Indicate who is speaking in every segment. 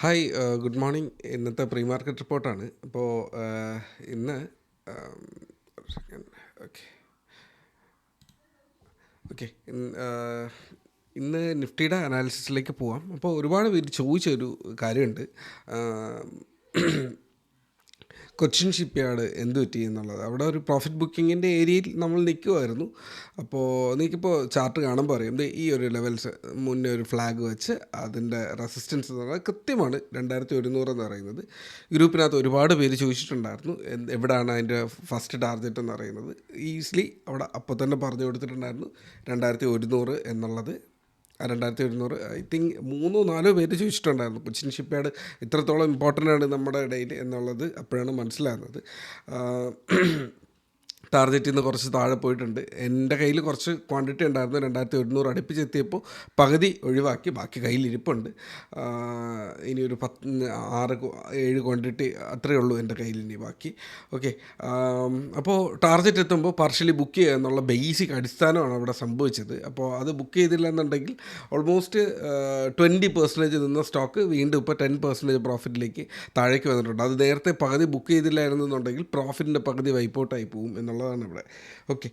Speaker 1: Hi good morning. ഇന്നത്തെ pre market റിപ്പോർട്ടാണ്. അപ്പോൾ ഇന്ന് ഒരു സെക്കൻഡ്. ഓക്കെ ഓക്കെ ഇന്ന് നിഫ്റ്റിയുടെ അനാലിസിസിലേക്ക് പോവാം. അപ്പോൾ ഒരുപാട് പേര് ചോദിച്ചൊരു കാര്യമുണ്ട്. കൊച്ചിൻ ഷിപ്പ്യാർഡ് എന്ത് പറ്റി എന്നുള്ളത്. അവിടെ ഒരു പ്രോഫിറ്റ് ബുക്കിങ്ങിൻ്റെ ഏരിയയിൽ നമ്മൾ നിൽക്കുമായിരുന്നു. അപ്പോൾ നിങ്ങൾക്കിപ്പോൾ ചാർട്ട് കാണുമ്പോൾ അറിയാം, ഈ ഒരു ലെവൽസ് മുന്നേ ഒരു ഫ്ലാഗ് വെച്ച് അതിൻ്റെ റെസിസ്റ്റൻസ് എന്ന് പറയുന്നത് കൃത്യമാണ് 2100 എന്ന് പറയുന്നത്. ഗ്രൂപ്പിനകത്ത് ഒരുപാട് പേര് ചോദിച്ചിട്ടുണ്ടായിരുന്നു എവിടെയാണ് അതിൻ്റെ ഫസ്റ്റ് ടാർഗറ്റ് എന്ന് പറയുന്നത്. ഈസിലി അവിടെ അപ്പോൾ തന്നെ പറഞ്ഞു കൊടുത്തിട്ടുണ്ടായിരുന്നു 2100 എന്നുള്ളത്. 2100 ഐ തിങ്ക് 3-4 പേര് ചോദിച്ചിട്ടുണ്ടായിരുന്നു കൊച്ചിൻ ഷിപ്പ്യാർഡ് ഇത്രത്തോളം ഇമ്പോർട്ടൻ്റ് ആണ് നമ്മുടെ ഇടയിൽ എന്നുള്ളത്. അപ്പോഴാണ് മനസ്സിലാകുന്നത്. ടാർഗറ്റിൽ നിന്ന് കുറച്ച് താഴെ പോയിട്ടുണ്ട്. എൻ്റെ കയ്യിൽ കുറച്ച് ക്വാണ്ടിറ്റി ഉണ്ടായിരുന്നു. 2100 അടുപ്പിച്ചെത്തിയപ്പോൾ പകുതി ഒഴിവാക്കി, ബാക്കി കയ്യിലിരിപ്പുണ്ട്. ഇനി ഒരു 6-7 ക്വാണ്ടിറ്റി അത്രയേ ഉള്ളൂ എൻ്റെ കയ്യിൽ ഇനി ബാക്കി. ഓക്കെ, അപ്പോൾ ടാർഗറ്റ് എത്തുമ്പോൾ പാർഷ്യലി ബുക്ക് ചെയ്യുക എന്നുള്ള ബേസിക് അടിസ്ഥാനമാണ് അവിടെ സംഭവിച്ചത്. അപ്പോൾ അത് ബുക്ക് ചെയ്തില്ല എന്നുണ്ടെങ്കിൽ ഓൾമോസ്റ്റ് 20% നിന്ന സ്റ്റോക്ക് വീണ്ടും ഇപ്പോൾ 10% പ്രോഫിറ്റിലേക്ക് താഴേക്ക് വന്നിട്ടുണ്ട്. അത് നേരത്തെ പകുതി ബുക്ക് ചെയ്തില്ലായിരുന്നു എന്നുണ്ടെങ്കിൽ പ്രോഫിറ്റിൻ്റെ പകുതി വൈപ്പൗട്ടായി പോകും എന്നുള്ളതാണ് ഇവിടെ. ഓക്കെ,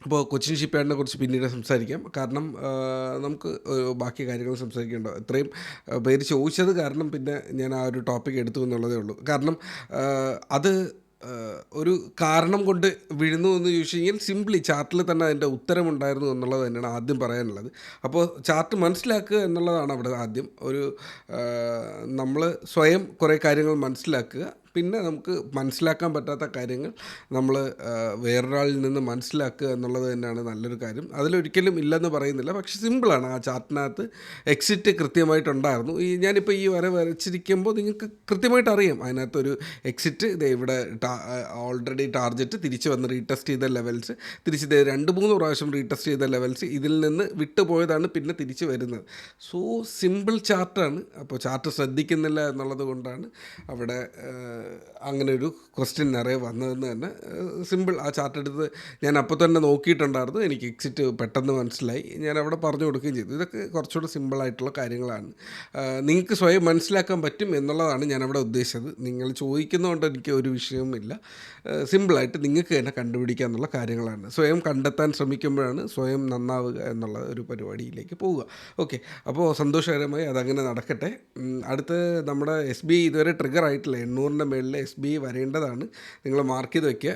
Speaker 1: അപ്പോൾ കൊച്ചിൻ ഷിപ്പ്യാർഡിനെ കുറിച്ച് പിന്നീട് സംസാരിക്കാം. കാരണം നമുക്ക് ബാക്കി കാര്യങ്ങൾ സംസാരിക്കേണ്ടോ. ഇത്രയും പേര് ചോദിച്ചത് കാരണം പിന്നെ ഞാൻ ആ ഒരു ടോപ്പിക് എടുത്തു എന്നുള്ളതേ ഉള്ളൂ. കാരണം അത് ഒരു കാരണം കൊണ്ട് വീഴുന്നു എന്ന് ചോദിച്ചു കഴിഞ്ഞാൽ സിംപ്ലി ചാർട്ടിൽ തന്നെ അതിൻ്റെ ഉത്തരമുണ്ടായിരുന്നു എന്നുള്ളത് തന്നെയാണ് ആദ്യം പറയാനുള്ളത്. അപ്പോൾ ചാർട്ട് മനസ്സിലാക്കുക എന്നുള്ളതാണ് അവിടെ ആദ്യം. ഒരു നമ്മൾ സ്വയം കുറേ കാര്യങ്ങൾ മനസ്സിലാക്കുക, പിന്നെ നമുക്ക് മനസ്സിലാക്കാൻ പറ്റാത്ത കാര്യങ്ങൾ നമ്മൾ വേറൊരാളിൽ നിന്ന് മനസ്സിലാക്കുക എന്നുള്ളത് തന്നെയാണ് നല്ലൊരു കാര്യം. അതിലൊരിക്കലും ഇല്ലെന്ന് പറയുന്നില്ല, പക്ഷേ സിമ്പിളാണ്. ആ ചാർട്ടിനകത്ത് എക്സിറ്റ് കൃത്യമായിട്ടുണ്ടായിരുന്നു. ഞാനിപ്പോൾ ഈ വരച്ചിരിക്കുമ്പോൾ നിങ്ങൾക്ക് കൃത്യമായിട്ട് അറിയാം അതിനകത്തൊരു എക്സിറ്റ്. ഇത് ഇവിടെ ഓൾറെഡി ടാർഗറ്റ് തിരിച്ച് വന്ന് റീടെസ്റ്റ് ചെയ്ത ലെവൽസ്, തിരിച്ച് 2-3 പ്രാവശ്യം റീടെസ്റ്റ് ചെയ്ത ലെവൽസ്, ഇതിൽ നിന്ന് വിട്ടുപോയതാണ് പിന്നെ തിരിച്ച് വരുന്നത്. സോ സിമ്പിൾ ചാർട്ടാണ്. അപ്പോൾ ചാർട്ട് ശ്രദ്ധിക്കുന്നില്ല എന്നുള്ളത് കൊണ്ടാണ് അവിടെ അങ്ങനെ ഒരു ക്വസ്റ്റ്യൻ നിറയെ വന്നതെന്ന് തന്നെ. സിമ്പിൾ ആ ചാർട്ട് എടുത്ത് ഞാൻ അപ്പോൾ തന്നെ നോക്കിയിട്ടുണ്ടായിരുന്നു. എനിക്ക് എക്സിറ്റ് പെട്ടെന്ന് മനസ്സിലായി. ഞാൻ അവിടെ പറഞ്ഞു കൊടുക്കുകയും ചെയ്തു. ഇതൊക്കെ കുറച്ചുകൂടി സിമ്പിളായിട്ടുള്ള കാര്യങ്ങളാണ്. നിങ്ങൾക്ക് സ്വയം മനസ്സിലാക്കാൻ പറ്റും എന്നുള്ളതാണ് ഞാനവിടെ ഉദ്ദേശിച്ചത്. നിങ്ങൾ ചോദിക്കുന്നതുകൊണ്ട് എനിക്ക് ഒരു വിഷയവുമില്ല. സിമ്പിളായിട്ട് നിങ്ങൾക്ക് തന്നെ കണ്ടുപിടിക്കുക എന്നുള്ള കാര്യങ്ങളാണ്. സ്വയം കണ്ടെത്താൻ ശ്രമിക്കുമ്പോഴാണ് സ്വയം നന്നാവുക എന്നുള്ള ഒരു പരിപാടിയിലേക്ക് പോവുക. ഓക്കെ, അപ്പോൾ സന്തോഷകരമായി അതങ്ങനെ നടക്കട്ടെ. അടുത്ത് നമ്മുടെ SBI ഇതുവരെ ട്രിഗർ ആയിട്ടില്ല. 800-ൻ്റെ മേളിൽ SBI വരേണ്ടതാണ്. നിങ്ങൾ മാർക്ക് ചെയ്ത് വയ്ക്കുക.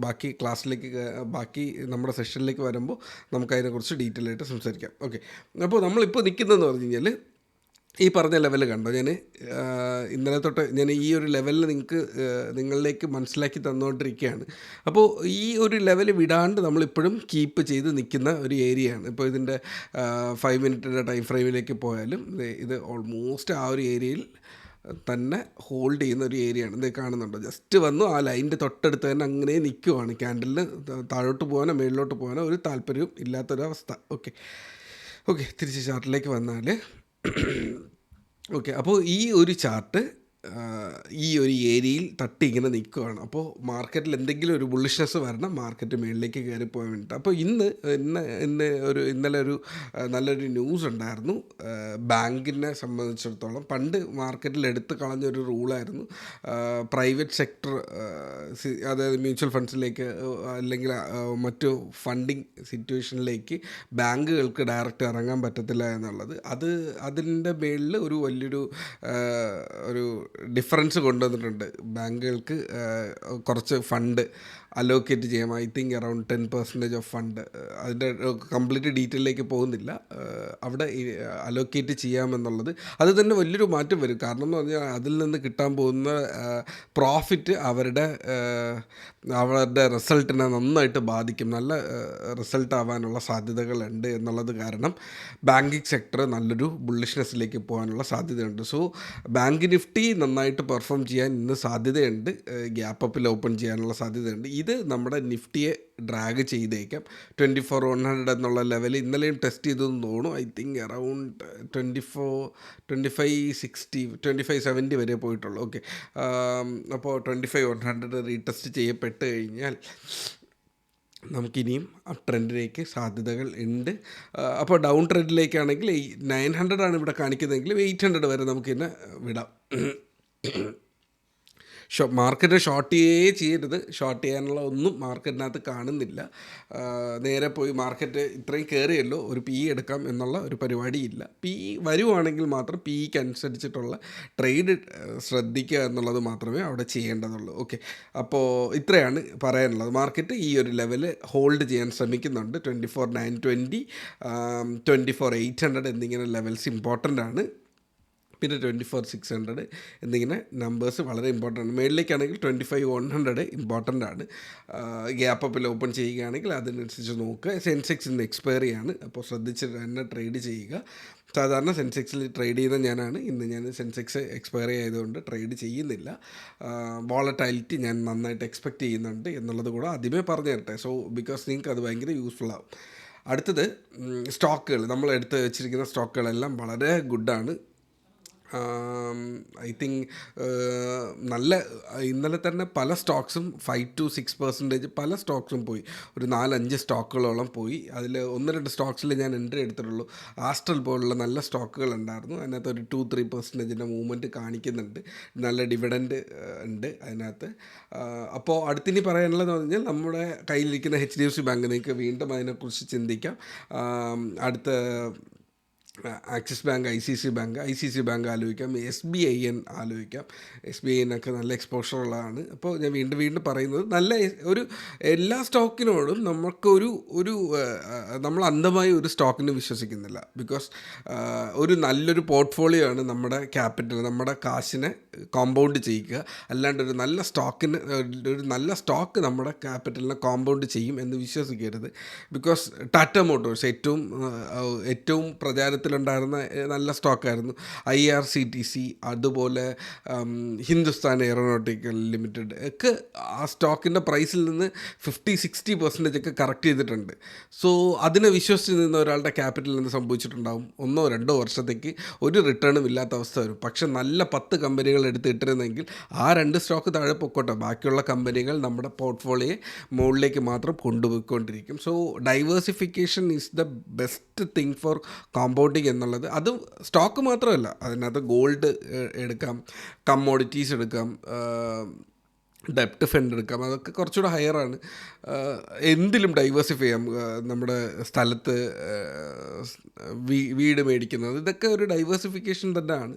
Speaker 1: ബാക്കി ക്ലാസ്സിലേക്ക്, ബാക്കി നമ്മുടെ സെഷനിലേക്ക് വരുമ്പോൾ നമുക്കതിനെക്കുറിച്ച് ഡീറ്റെയിൽ ആയിട്ട് സംസാരിക്കാം. ഓക്കെ, അപ്പോൾ നമ്മളിപ്പോൾ നിൽക്കുന്നതെന്ന് പറഞ്ഞു കഴിഞ്ഞാൽ ഈ പറഞ്ഞ ലെവൽ കണ്ടോ. ഞാൻ ഇന്നലെ തൊട്ട് ഞാൻ ഈ ഒരു ലെവലിൽ നിങ്ങളിലേക്ക് മനസ്സിലാക്കി തന്നുകൊണ്ടിരിക്കുകയാണ്. അപ്പോൾ ഈ ഒരു ലെവൽ വിടാണ്ട് നമ്മളിപ്പോഴും കീപ്പ് ചെയ്ത് നിൽക്കുന്ന ഒരു ഏരിയയാണ്. ഇപ്പോൾ ഇതിൻ്റെ 5 മിനിറ്റിൻ്റെ ടൈം ഫ്രെയിമിലേക്ക് പോയാലും ഇത് ഓൾമോസ്റ്റ് ആ ഒരു ഏരിയയിൽ തന്നെ ഹോൾഡ് ചെയ്യുന്ന ഒരു ഏരിയയാണ്. ഇത് കാണുന്നുണ്ടോ, ജസ്റ്റ് വന്നു ആ ലൈനിൻ്റെ തൊട്ടടുത്ത് തന്നെ അങ്ങനെ നിൽക്കുവാണ്. ക്യാൻഡലിന് താഴോട്ട് പോകാനോ മേളിലോട്ട് പോകാനോ ഒരു താല്പര്യവും ഇല്ലാത്തൊരവസ്ഥ. ഓക്കെ ഓക്കെ തിരിച്ച് ചാർട്ടിലേക്ക് വന്നാൽ ഓക്കെ, അപ്പോൾ ഈ ഒരു ചാർട്ട് ഈ ഒരു ഏരിയയിൽ തട്ടി ഇങ്ങനെ നിൽക്കുകയാണ്. അപ്പോൾ മാർക്കറ്റിൽ എന്തെങ്കിലും ഒരു ബുള്ളിഷ്നെസ് വരണം മാർക്കറ്റ് മുകളിലേക്ക് കയറിപ്പോകാൻ വേണ്ടിയിട്ട്. അപ്പോൾ ഇന്നലെ ഒരു നല്ലൊരു ന്യൂസ് ഉണ്ടായിരുന്നു. ബാങ്കിനെ സംബന്ധിച്ചിടത്തോളം പണ്ട് മാർക്കറ്റിൽ എടുത്ത് കളഞ്ഞൊരു റൂളായിരുന്നു, പ്രൈവറ്റ് സെക്ടർ, അതായത് മ്യൂച്വൽ ഫണ്ട്സിലേക്ക് അല്ലെങ്കിൽ മറ്റു ഫണ്ടിങ് സിറ്റുവേഷനിലേക്ക് ബാങ്കുകൾക്ക് ഡയറക്റ്റ് ഇറങ്ങാൻ പറ്റത്തില്ല എന്നുള്ളത്. അതിൻ്റെ മേളിൽ ഒരു വലിയൊരു ഒരു ഡിഫറൻസ് കൊണ്ടുവന്നിട്ടുണ്ട്. ബാങ്കുകൾക്ക് കുറച്ച് ഫണ്ട് അലോക്കേറ്റ് ചെയ്യാം. I think around 10% of fund. അതിൻ്റെ കംപ്ലീറ്റ് ഡീറ്റെയിലേക്ക് പോകുന്നില്ല. അവിടെ അലോക്കേറ്റ് ചെയ്യാമെന്നുള്ളത് അത് തന്നെ വലിയൊരു മാറ്റം വരും. കാരണം എന്ന് പറഞ്ഞാൽ അതിൽ നിന്ന് കിട്ടാൻ പോകുന്ന പ്രോഫിറ്റ് അവരുടെ റിസൾട്ടിനെ നന്നായിട്ട് ബാധിക്കും. നല്ല റിസൾട്ട് ആവാനുള്ള സാധ്യതകളുണ്ട് എന്നുള്ളത് കാരണം ബാങ്കിങ് സെക്ടർ നല്ലൊരു ബുള്ളിഷ്നെസ്സിലേക്ക് പോകാനുള്ള സാധ്യതയുണ്ട്. സോ ബാങ്ക് നിഫ്റ്റി നന്നായിട്ട് പെർഫോം ചെയ്യാൻ ഇന്ന് സാധ്യതയുണ്ട്. ഗ്യാപ്പ് അപ്പിൽ ഓപ്പൺ ചെയ്യാനുള്ള സാധ്യതയുണ്ട്. ഇത് നമ്മുടെ നിഫ്റ്റിയെ ഡ്രാഗ് ചെയ്തേക്കാം. 2400 എന്നുള്ള ലെവൽ ഇന്നലെയും ടെസ്റ്റ് ചെയ്തെന്ന് തോന്നുന്നു. ഐ തിങ്ക് അറൗണ്ട് 2570 വരെ പോയിട്ടുള്ളൂ. ഓക്കെ, അപ്പോൾ 2500 റീടെസ്റ്റ് ചെയ്യപ്പെട്ട് കഴിഞ്ഞാൽ നമുക്കിനിയും അപ് ട്രെൻഡിലേക്ക് സാധ്യതകൾ ഉണ്ട്. അപ്പോൾ ഡൗൺ ട്രെൻഡിലേക്കാണെങ്കിൽ 900 ആണ് ഇവിടെ കാണിക്കുന്നതെങ്കിൽ 800 വരെ നമുക്കിന്നെ വിടാം. മാർക്കറ്റ് ഷോർട്ട് ചെയ്യരുത്. ഷോർട്ട് ചെയ്യാനുള്ള ഒന്നും മാർക്കറ്റിനകത്ത് കാണുന്നില്ല. നേരെ പോയി മാർക്കറ്റ് ഇത്രയും കയറിയല്ലോ ഒരു പി എടുക്കാം എന്നുള്ള ഒരു പരിപാടിയില്ല. പി വരുവാണെങ്കിൽ മാത്രം പിക്ക് അനുസരിച്ചിട്ടുള്ള ട്രേഡ് ശ്രദ്ധിക്കുക എന്നുള്ളത് മാത്രമേ അവിടെ ചെയ്യേണ്ടതുള്ളൂ. ഓക്കെ, അപ്പോൾ ഇത്രയാണ് പറയാനുള്ളത്. മാർക്കറ്റ് ഈ ഒരു ലെവല് ഹോൾഡ് ചെയ്യാൻ ശ്രമിക്കുന്നുണ്ട്. 24,920, 24,800 എന്നിങ്ങനെ ലെവൽസ് ഇമ്പോർട്ടൻ്റ് ആണ്. പിന്നെ 24,600 എന്നിങ്ങനെ നമ്പേഴ്സ് വളരെ ഇമ്പോർട്ടൻ്റ് ആണ്. മേളിലേക്കാണെങ്കിൽ 25,100 ഇമ്പോർട്ടൻ്റ് ആണ്. ഗ്യാപ്പ് അപ്പിൽ ഓപ്പൺ ചെയ്യുകയാണെങ്കിൽ അതിനനുസരിച്ച് നോക്കുക. സെൻസെക്സ് ഇന്ന് എക്സ്പയറി ആണ്, അപ്പോൾ ശ്രദ്ധിച്ച് തന്നെ ട്രേഡ് ചെയ്യുക. സാധാരണ സെൻസെക്സിൽ ട്രേഡ് ചെയ്യുന്ന ഞാനാണ്. ഇന്ന് ഞാൻ സെൻസെക്സ് എക്സ്പയറി ആയതുകൊണ്ട് ട്രേഡ് ചെയ്യുന്നില്ല. വോളറ്റൈലിറ്റി ഞാൻ നന്നായിട്ട് എക്സ്പെക്റ്റ് ചെയ്യുന്നുണ്ട് എന്നുള്ളത് കൂടെ ആദ്യമേ പറഞ്ഞു തരട്ടെ. സോ ബിക്കോസ് നിങ്ങൾക്ക് അത് ഭയങ്കര യൂസ്ഫുൾ ആവും. അടുത്തത് സ്റ്റോക്കുകൾ. നമ്മൾ എടുത്ത് വെച്ചിരിക്കുന്ന സ്റ്റോക്കുകളെല്ലാം വളരെ ഗുഡാണ്. ഐ തിങ്ക് നല്ല ഇന്നലെ തന്നെ പല സ്റ്റോക്സും 5-6% പല സ്റ്റോക്സും പോയി. ഒരു 4-5 സ്റ്റോക്കുകളോളം പോയി. അതിൽ 1-2 സ്റ്റോക്സിൽ ഞാൻ എൻട്രി എടുത്തിട്ടുള്ളൂ. ആസ്ട്രൽ പോലുള്ള നല്ല സ്റ്റോക്കുകൾ ഉണ്ടായിരുന്നു. അതിനകത്ത് ഒരു 2-3% മൂവ്മെൻറ്റ് കാണിക്കുന്നുണ്ട്. നല്ല ഡിവിഡൻഡ് ഉണ്ട് അതിനകത്ത്. അപ്പോൾ അടുത്തിനി പറയാനുള്ളതെന്ന് പറഞ്ഞാൽ നമ്മുടെ കയ്യിലിരിക്കുന്ന HDFC ബാങ്ക്. നിങ്ങൾക്ക് വീണ്ടും അതിനെക്കുറിച്ച് ചിന്തിക്കാം. അടുത്ത ആക്സിസ് ബാങ്ക്, ICICI ബാങ്ക് ആലോചിക്കാം, SBIN ആലോചിക്കാം. SBIN ഒക്കെ നല്ല എക്സ്പോഷറുള്ളതാണ്. അപ്പോൾ ഞാൻ വീണ്ടും പറയുന്നത് നല്ല ഒരു എല്ലാ സ്റ്റോക്കിനോടും നമുക്കൊരു നമ്മൾ അന്ധമായി ഒരു സ്റ്റോക്കിന് വിശ്വസിക്കുന്നില്ല. ബിക്കോസ് ഒരു നല്ലൊരു പോർട്ട്ഫോളിയോ ആണ് നമ്മുടെ ക്യാപിറ്റൽ, നമ്മുടെ കാശിനെ കോമ്പൗണ്ട് ചെയ്യിക്കുക. അല്ലാണ്ട് ഒരു നല്ല സ്റ്റോക്ക് നമ്മുടെ ക്യാപിറ്റലിനെ കോമ്പൗണ്ട് ചെയ്യും എന്ന് വിശ്വസിക്കരുത്. ബിക്കോസ് ടാറ്റ മോട്ടോഴ്സ് ഏറ്റവും പ്രചാരത്തിലുണ്ടായിരുന്ന നല്ല സ്റ്റോക്കായിരുന്നു. IRCTC, അതുപോലെ ഹിന്ദുസ്ഥാൻ എയറോനോട്ടിക്കൽ ലിമിറ്റഡ് ഒക്കെ ആ സ്റ്റോക്കിൻ്റെ പ്രൈസിൽ നിന്ന് 50-60% ഒക്കെ കറക്റ്റ് ചെയ്തിട്ടുണ്ട്. സോ അതിനെ വിശ്വസിച്ച് നിന്ന ഒരാളുടെ ക്യാപിറ്റലിൽ നിന്ന് സംഭവിച്ചിട്ടുണ്ടാകും 1-2 വർഷത്തേക്ക് ഒരു റിട്ടേണും ഇല്ലാത്ത അവസ്ഥ വരും. പക്ഷെ നല്ല 10 കമ്പനികൾ എടുത്തിട്ടിരുന്നെങ്കിൽ ആ 2 സ്റ്റോക്ക് താഴെ പൊക്കോട്ടെ, ബാക്കിയുള്ള കമ്പനികൾ നമ്മുടെ പോർട്ട്ഫോളിയോയെ മുകളിലേക്ക് മാത്രം കൊണ്ടുപോയിക്കൊണ്ടിരിക്കും. So diversification is the best thing for compounding എന്നുള്ളത്. അത് സ്റ്റോക്ക് മാത്രമല്ല, അതിനകത്ത് ഗോൾഡ് എടുക്കാം, കമ്മോഡിറ്റീസ് എടുക്കാം, ഡെപ്റ്റ് ഫണ്ട് എടുക്കാം. അതൊക്കെ കുറച്ചുകൂടെ ഹയറാണ്. എന്തിലും ഡൈവേഴ്സിഫൈ ചെയ്യാം. നമ്മുടെ സ്ഥലത്ത് വീട് മേടിക്കുന്നത്, ഇതൊക്കെ ഒരു ഡൈവേഴ്സിഫിക്കേഷൻ തന്നെയാണ്.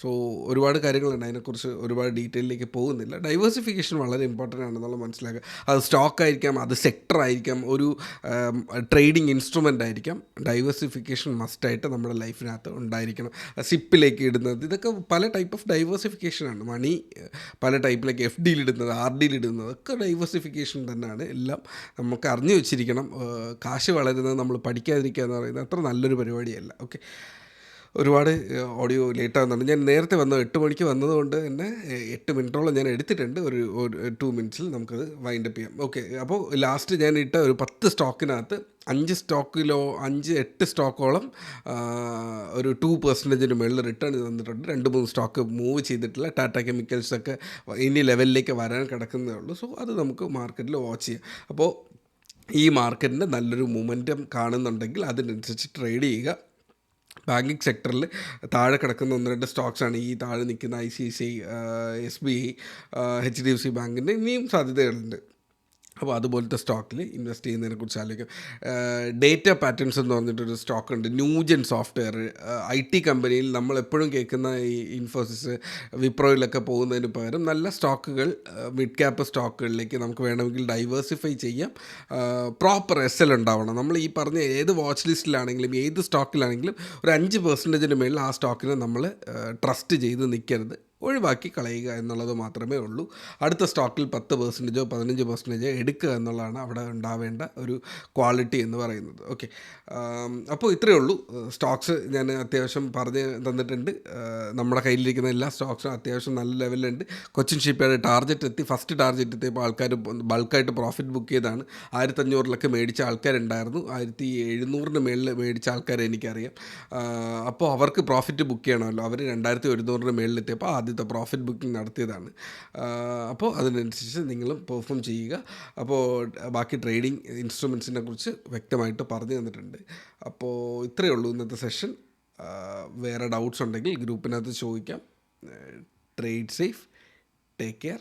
Speaker 1: സോ ഒരുപാട് കാര്യങ്ങളുണ്ട്, അതിനെക്കുറിച്ച് ഒരുപാട് ഡീറ്റെയിലേക്ക് പോകുന്നില്ല. ഡൈവേഴ്സിഫിക്കേഷൻ വളരെ ഇമ്പോർട്ടൻ്റ് ആണെന്നുള്ള മനസ്സിലാക്കുക. അത് സ്റ്റോക്ക് ആയിരിക്കാം, അത് സെക്ടർ ആയിരിക്കാം, ഒരു ട്രേഡിംഗ് ഇൻസ്ട്രുമെൻ്റ് ആയിരിക്കാം. ഡൈവേഴ്സിഫിക്കേഷൻ മസ്റ്റായിട്ട് നമ്മുടെ ലൈഫിനകത്ത് ഉണ്ടായിരിക്കണം. സിപ്പിലേക്ക് ഇടുന്നത്, ഇതൊക്കെ പല ടൈപ്പ് ഓഫ് ഡൈവേഴ്സിഫിക്കേഷനാണ്. മണി പല ടൈപ്പിലേക്ക് FDയിൽ ഇടുന്നത്, RDയിൽ ഇടുന്നത് ഒക്കെ ഡൈവേഴ്സിഫിക്കേഷൻ തന്നെയാണ്. എല്ലാം നമുക്ക് അറിഞ്ഞു വെച്ചിരിക്കണം. കാശ് വളരുന്നത് നമ്മൾ പഠിക്കാതിരിക്കുക എന്ന് പറയുന്നത് അത്ര നല്ലൊരു പരിപാടിയല്ല. ഓക്കെ, ഒരുപാട് ഓഡിയോ ലേറ്റ് ആകുന്നുണ്ട്. ഞാൻ നേരത്തെ 8 മണിക്ക് വന്നതുകൊണ്ട് തന്നെ 8 മിനിറ്റോളം ഞാൻ എടുത്തിട്ടുണ്ട്. ഒരു 2 മിനിറ്റ്സിൽ നമുക്കത് വൈൻഡപ്പ് ചെയ്യാം. ഓക്കെ, അപ്പോൾ ലാസ്റ്റ് ഞാൻ ഇട്ട ഒരു 10 സ്റ്റോക്കിനകത്ത് 5-8 സ്റ്റോക്കോളം ഒരു 2% മുകളിൽ റിട്ടേൺ തന്നിട്ടുണ്ട്. 2-3 സ്റ്റോക്ക് മൂവ് ചെയ്തിട്ടില്ല. ടാറ്റ കെമിക്കൽസൊക്കെ ഇനി ലെവലിലേക്ക് വരാൻ കിടക്കുന്നതേ ഉള്ളൂ. സോ അത് നമുക്ക് മാർക്കറ്റിൽ വാച്ച് ചെയ്യാം. അപ്പോൾ ഈ മാർക്കറ്റിൻ്റെ നല്ലൊരു മൊമെൻറ്റം കാണുന്നുണ്ടെങ്കിൽ അതിനനുസരിച്ച് ട്രേഡ് ചെയ്യുക. ബാങ്കിങ് സെക്ടറിൽ താഴെ കിടക്കുന്ന 1-2 സ്റ്റോക്സാണ് ഈ താഴെ നിൽക്കുന്ന ICICI, SBI, HDFC ബാങ്കിൻ്റെ ഇനിയും സാധ്യതകളുണ്ട്. അപ്പോൾ അതുപോലത്തെ സ്റ്റോക്കിൽ ഇൻവെസ്റ്റ് ചെയ്യുന്നതിനെക്കുറിച്ച് ആലോചിക്കാം. ഡേറ്റ പാറ്റേൺസ് എന്ന് പറഞ്ഞിട്ടൊരു സ്റ്റോക്കുണ്ട്, ന്യൂജൻ സോഫ്റ്റ്വെയർ. IT കമ്പനിയിൽ നമ്മളെപ്പോഴും കേൾക്കുന്ന ഈ ഇൻഫോസിസ്, വിപ്രോയിലൊക്കെ പോകുന്നതിന് പകരം നല്ല സ്റ്റോക്കുകൾ, മിഡ് ക്യാപ്പ് സ്റ്റോക്കുകളിലേക്ക് നമുക്ക് വേണമെങ്കിൽ ഡൈവേഴ്സിഫൈ ചെയ്യാം. പ്രോപ്പർ SL ഉണ്ടാവണം. നമ്മൾ ഈ പറഞ്ഞ ഏത് വാച്ച് ലിസ്റ്റിലാണെങ്കിലും ഏത് സ്റ്റോക്കിലാണെങ്കിലും ഒരു 5% മേളിൽ ആ സ്റ്റോക്കിനെ നമ്മൾ ട്രസ്റ്റ് ചെയ്ത് നിൽക്കരുത്, ഒഴിവാക്കി കളയുക എന്നുള്ളത് മാത്രമേ ഉള്ളൂ. അടുത്ത സ്റ്റോക്കിൽ 10%, 15% എടുക്കുക എന്നുള്ളതാണ് അവിടെ ഉണ്ടാവേണ്ട ഒരു ക്വാളിറ്റി എന്ന് പറയുന്നത്. ഓക്കെ, അപ്പോൾ ഇത്രയേ ഉള്ളൂ. സ്റ്റോക്സ് ഞാൻ അത്യാവശ്യം പറഞ്ഞ് തന്നിട്ടുണ്ട്. നമ്മുടെ കയ്യിലിരിക്കുന്ന എല്ലാ സ്റ്റോക്സും അത്യാവശ്യം നല്ല ലെവലുണ്ട്. കൊച്ചിൻ ഷിപ്പ്യാർഡ് ടാർഗറ്റ് എത്തി. ഫസ്റ്റ് ടാർഗറ്റ് എത്തിയപ്പോൾ ആൾക്കാർ ബൾക്കായിട്ട് പ്രോഫിറ്റ് ബുക്ക് ചെയ്താണ്. 1500 മേടിച്ച ആൾക്കാരുണ്ടായിരുന്നു. 1700 മേളിൽ മേടിച്ച ആൾക്കാരെ എനിക്കറിയാം. അപ്പോൾ അവർക്ക് പ്രോഫിറ്റ് ബുക്ക് ചെയ്യണമല്ലോ. അവർ 2100 മേളിലെത്തിയപ്പോൾ ആദ്യത്തെ ആദ്യത്തെ പ്രോഫിറ്റ് ബുക്കിംഗ് നടത്തിയതാണ്. അപ്പോൾ അതിനനുസരിച്ച് നിങ്ങളും പെർഫോം ചെയ്യുക. അപ്പോൾ ബാക്കി ട്രേഡിംഗ് ഇൻസ്ട്രുമെൻസിനെ കുറിച്ച് വ്യക്തമായിട്ട് പറഞ്ഞു തന്നിട്ടുണ്ട്. അപ്പോൾ ഇത്രയേ ഉള്ളൂ ഇന്നത്തെ സെഷൻ. വേറെ ഡൗട്ട്സ് ഉണ്ടെങ്കിൽ ഗ്രൂപ്പിനകത്ത് ചോദിക്കാം. Trade safe, take care.